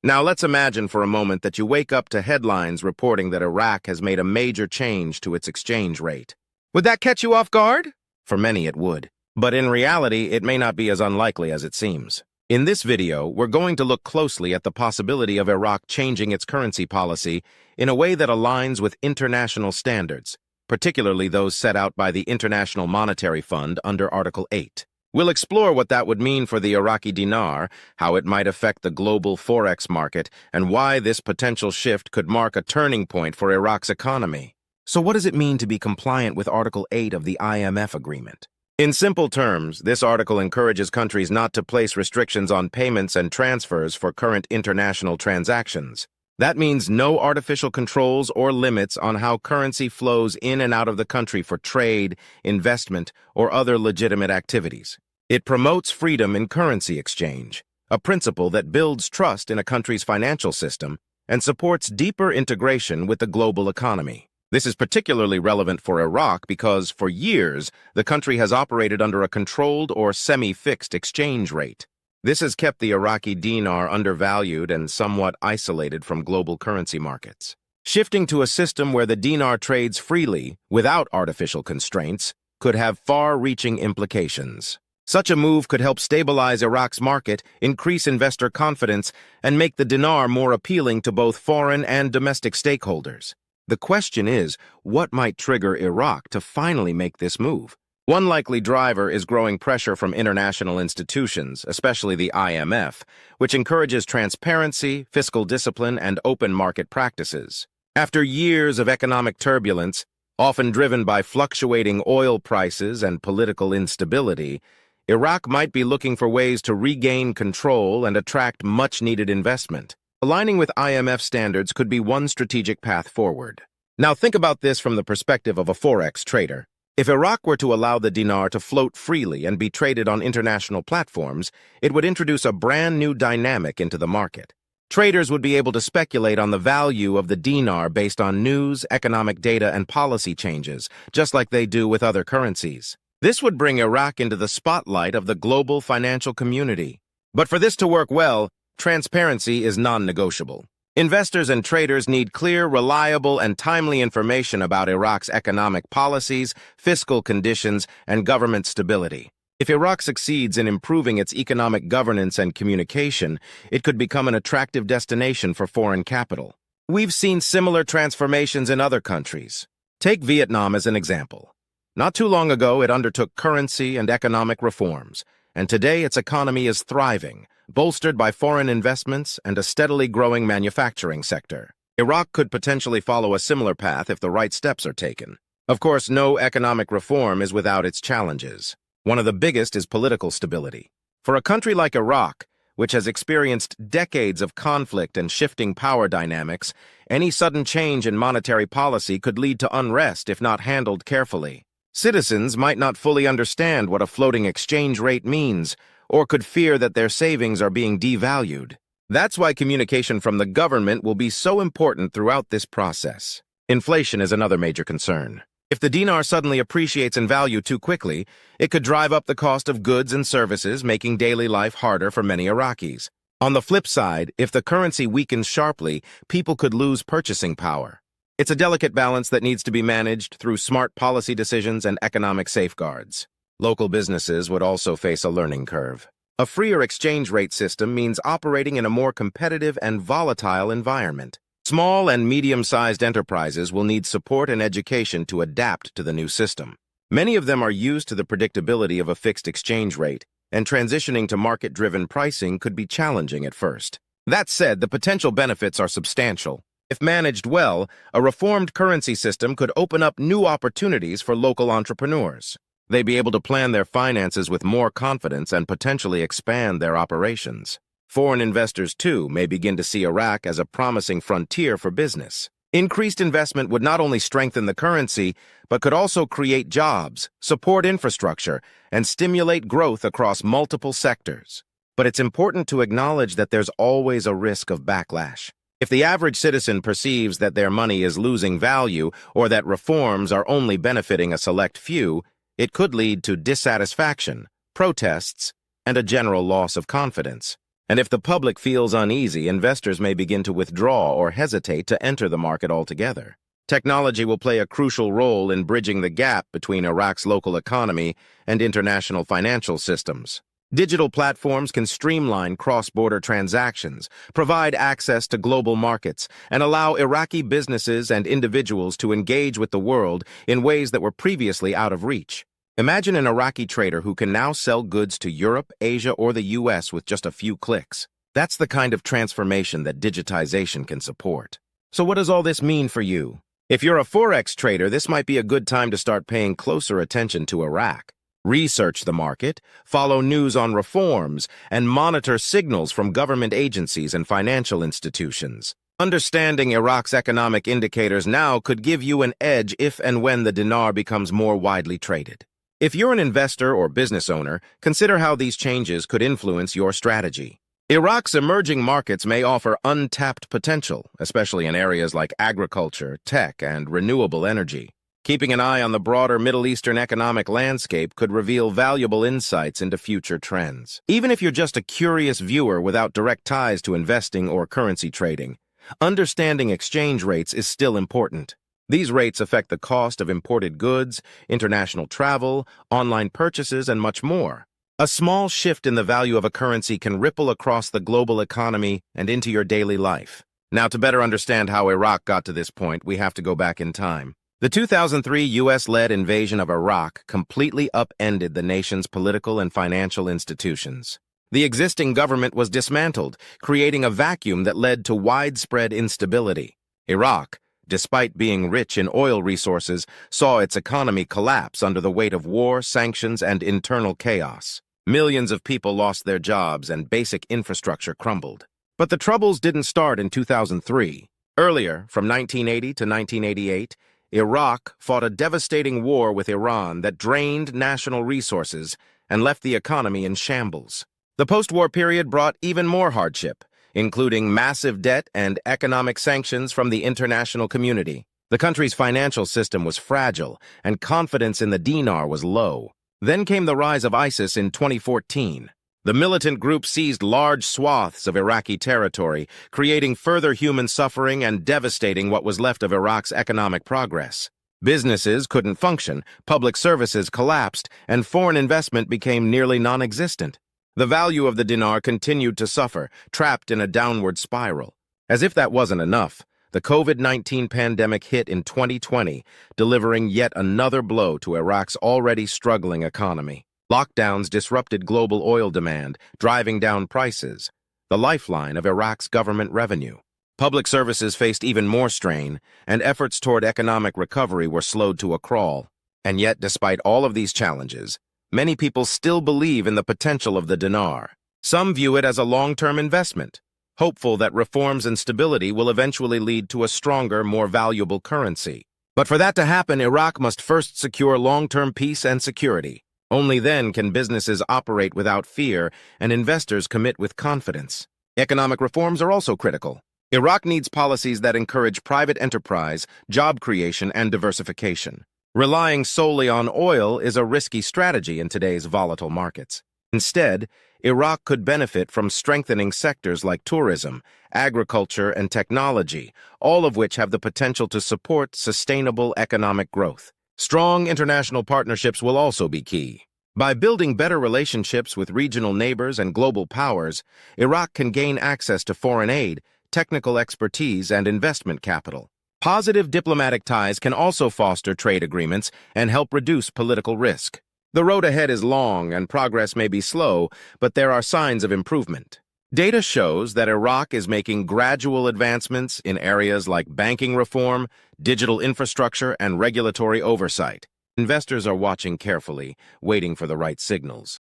Now let's imagine for a moment that you wake up to headlines reporting that Iraq has made a major change to its exchange rate. Would that catch you off guard? For many it would. But in reality, it may not be as unlikely as it seems. In this video, we're going to look closely at the possibility of Iraq changing its currency policy in a way that aligns with international standards, particularly those set out by the International Monetary Fund under Article 8. We'll explore what that would mean for the Iraqi dinar, how it might affect the global Forex market, and why this potential shift could mark a turning point for Iraq's economy. So what does it mean to be compliant with Article 8 of the IMF agreement? In simple terms, this article encourages countries not to place restrictions on payments and transfers for current international transactions. That means no artificial controls or limits on how currency flows in and out of the country for trade, investment, or other legitimate activities. It promotes freedom in currency exchange, a principle that builds trust in a country's financial system and supports deeper integration with the global economy. This is particularly relevant for Iraq because, for years, the country has operated under a controlled or semi-fixed exchange rate. This has kept the Iraqi dinar undervalued and somewhat isolated from global currency markets. Shifting to a system where the dinar trades freely, without artificial constraints, could have far-reaching implications. Such a move could help stabilize Iraq's market, increase investor confidence, and make the dinar more appealing to both foreign and domestic stakeholders. The question is, what might trigger Iraq to finally make this move? One likely driver is growing pressure from international institutions, especially the IMF, which encourages transparency, fiscal discipline, and open market practices. After years of economic turbulence, often driven by fluctuating oil prices and political instability, Iraq might be looking for ways to regain control and attract much-needed investment. Aligning with IMF standards could be one strategic path forward. Now think about this from the perspective of a Forex trader. If Iraq were to allow the dinar to float freely and be traded on international platforms, it would introduce a brand new dynamic into the market. Traders would be able to speculate on the value of the dinar based on news, economic data, and policy changes, just like they do with other currencies. This would bring Iraq into the spotlight of the global financial community. But for this to work well, transparency is non-negotiable. Investors and traders need clear, reliable, and timely information about Iraq's economic policies, fiscal conditions, and government stability. If Iraq succeeds in improving its economic governance and communication, it could become an attractive destination for foreign capital. We've seen similar transformations in other countries. Take Vietnam as an example. Not too long ago, it undertook currency and economic reforms, and today its economy is thriving, bolstered by foreign investments and a steadily growing manufacturing sector. Iraq could potentially follow a similar path if the right steps are taken. Of course, no economic reform is without its challenges. One of the biggest is political stability. For a country like Iraq, which has experienced decades of conflict and shifting power dynamics, any sudden change in monetary policy could lead to unrest if not handled carefully. Citizens might not fully understand what a floating exchange rate means, or could fear that their savings are being devalued. That's why communication from the government will be so important throughout this process. Inflation is another major concern. If the dinar suddenly appreciates in value too quickly, it could drive up the cost of goods and services, making daily life harder for many Iraqis. On the flip side, if the currency weakens sharply, people could lose purchasing power. It's a delicate balance that needs to be managed through smart policy decisions and economic safeguards. Local businesses would also face a learning curve. A freer exchange rate system means operating in a more competitive and volatile environment. Small and medium-sized enterprises will need support and education to adapt to the new system. Many of them are used to the predictability of a fixed exchange rate, and transitioning to market-driven pricing could be challenging at first. That said, the potential benefits are substantial. If managed well, a reformed currency system could open up new opportunities for local entrepreneurs. They'd be able to plan their finances with more confidence and potentially expand their operations. Foreign investors, too, may begin to see Iraq as a promising frontier for business. Increased investment would not only strengthen the currency, but could also create jobs, support infrastructure, and stimulate growth across multiple sectors. But it's important to acknowledge that there's always a risk of backlash. If the average citizen perceives that their money is losing value or that reforms are only benefiting a select few, it could lead to dissatisfaction, protests, and a general loss of confidence. And if the public feels uneasy, investors may begin to withdraw or hesitate to enter the market altogether. Technology will play a crucial role in bridging the gap between Iraq's local economy and international financial systems. Digital platforms can streamline cross-border transactions, provide access to global markets, and allow Iraqi businesses and individuals to engage with the world in ways that were previously out of reach. Imagine an Iraqi trader who can now sell goods to Europe, Asia, or the US with just a few clicks. That's the kind of transformation that digitization can support. So what does all this mean for you? If you're a Forex trader, this might be a good time to start paying closer attention to Iraq. Research the market, follow news on reforms, and monitor signals from government agencies and financial institutions. Understanding Iraq's economic indicators now could give you an edge if and when the dinar becomes more widely traded. If you're an investor or business owner, consider how these changes could influence your strategy. Iraq's emerging markets may offer untapped potential, especially in areas like agriculture, tech, and renewable energy. Keeping an eye on the broader Middle Eastern economic landscape could reveal valuable insights into future trends. Even if you're just a curious viewer without direct ties to investing or currency trading, understanding exchange rates is still important. These rates affect the cost of imported goods, international travel, online purchases, and much more. A small shift in the value of a currency can ripple across the global economy and into your daily life. Now, to better understand how Iraq got to this point, we have to go back in time. The 2003 U.S.-led invasion of Iraq completely upended the nation's political and financial institutions. The existing government was dismantled, creating a vacuum that led to widespread instability. Iraq, despite being rich in oil resources, saw its economy collapse under the weight of war, sanctions, and internal chaos. Millions of people lost their jobs and basic infrastructure crumbled. But the troubles didn't start in 2003. Earlier, from 1980 to 1988, Iraq fought a devastating war with Iran that drained national resources and left the economy in shambles. The post-war period brought even more hardship, including massive debt and economic sanctions from the international community. The country's financial system was fragile, and confidence in the dinar was low. Then came the rise of ISIS in 2014. The militant group seized large swaths of Iraqi territory, creating further human suffering and devastating what was left of Iraq's economic progress. Businesses couldn't function, public services collapsed, and foreign investment became nearly non-existent. The value of the dinar continued to suffer, trapped in a downward spiral. As if that wasn't enough, the COVID-19 pandemic hit in 2020, delivering yet another blow to Iraq's already struggling economy. Lockdowns disrupted global oil demand, driving down prices, the lifeline of Iraq's government revenue. Public services faced even more strain, and efforts toward economic recovery were slowed to a crawl. And yet, despite all of these challenges, many people still believe in the potential of the dinar. Some view it as a long-term investment, hopeful that reforms and stability will eventually lead to a stronger, more valuable currency. But for that to happen, Iraq must first secure long-term peace and security. Only then can businesses operate without fear and investors commit with confidence. Economic reforms are also critical. Iraq needs policies that encourage private enterprise, job creation, and diversification. Relying solely on oil is a risky strategy in today's volatile markets. Instead, Iraq could benefit from strengthening sectors like tourism, agriculture, and technology, all of which have the potential to support sustainable economic growth. Strong international partnerships will also be key. By building better relationships with regional neighbors and global powers, Iraq can gain access to foreign aid, technical expertise, and investment capital. Positive diplomatic ties can also foster trade agreements and help reduce political risk. The road ahead is long and progress may be slow, but there are signs of improvement. Data shows that Iraq is making gradual advancements in areas like banking reform, digital infrastructure, and regulatory oversight. Investors are watching carefully, waiting for the right signals.